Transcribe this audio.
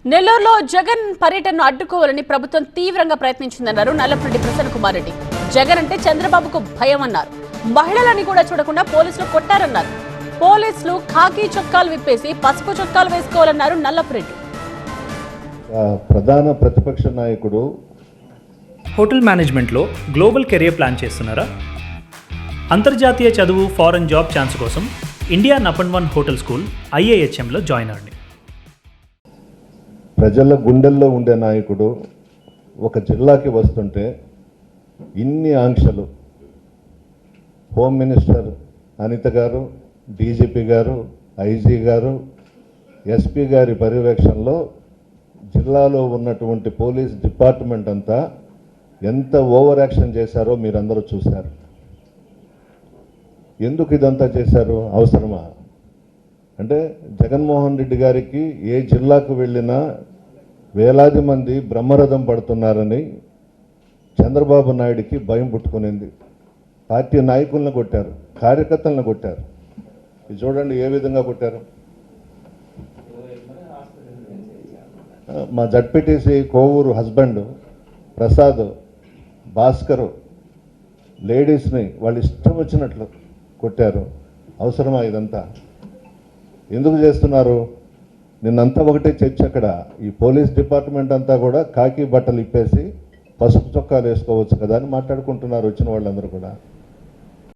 నెల్లూరులో జగన్ పర్యటనను అడ్డుకోవాలని ప్రభుత్వం తీవ్రంగా ప్రయత్నించిందన్నారు నల్లపురెడ్డి ప్రసన్న కుమార్ రెడ్డి. జగన్ అంటే చంద్రబాబుకు భయం అన్నారు. మహిళలని కూడా చూడకుండా పోలీసులు కొట్టారన్నారు. పోలీసులు ఖాకీ చొక్కాలు విప్పేసి పసుపు చొక్కాలు వేసుకోవాలన్నారు నల్లపురెడ్డి. ప్రధాన ప్రతిపక్ష నాయకుడు హోటల్ మేనేజ్మెంట్లో గ్లోబల్ కెరియర్ ప్లాన్ చేస్తున్నారా? అంతర్జాతీయ చదువు, ఫారెన్ జాబ్ ఛాన్స్ కోసం ఇండియా నంబర్ 1 హోటల్ స్కూల్ IIHMలో జాయిన్ అవ్వండి. ప్రజల గుండెల్లో ఉండే నాయకుడు ఒక జిల్లాకి వస్తుంటే ఇన్ని ఆంక్షలు, హోమ్ మినిస్టర్ అనిత గారు, డీజీపీ గారు, ఐజీ గారు, ఎస్పీ గారి పర్యవేక్షణలో జిల్లాలో ఉన్నటువంటి పోలీస్ డిపార్ట్మెంట్ అంతా ఎంత ఓవర్ యాక్షన్ చేశారో మీరందరూ చూశారు. ఎందుకు ఇదంతా చేశారు? అవసరమా? అంటే జగన్మోహన్ రెడ్డి గారికి ఏ జిల్లాకు వెళ్ళినా వేలాది మంది బ్రహ్మరథం పడుతున్నారని చంద్రబాబు నాయుడికి భయం పుట్టుకునింది. పార్టీ నాయకులను కొట్టారు, కార్యకర్తలను కొట్టారు. ఇది చూడండి ఏ విధంగా కొట్టారు. మా జడ్పీటీసీ కోవూరు హస్బెండ్ ప్రసాద్, భాస్కరు లేడీస్ని వాళ్ళు ఇష్టం వచ్చినట్లు కొట్టారు. అవసరమా ఇదంతా? ఎందుకు చేస్తున్నారు? నిన్నంతా ఒకటే చర్చ. అక్కడ ఈ పోలీస్ డిపార్ట్మెంట్ అంతా కూడా కాకి బట్టలు ఇప్పేసి పసుపు చొక్కాలు వేసుకోవచ్చు కదా అని మాట్లాడుకుంటున్నారు వచ్చిన వాళ్ళందరూ కూడా.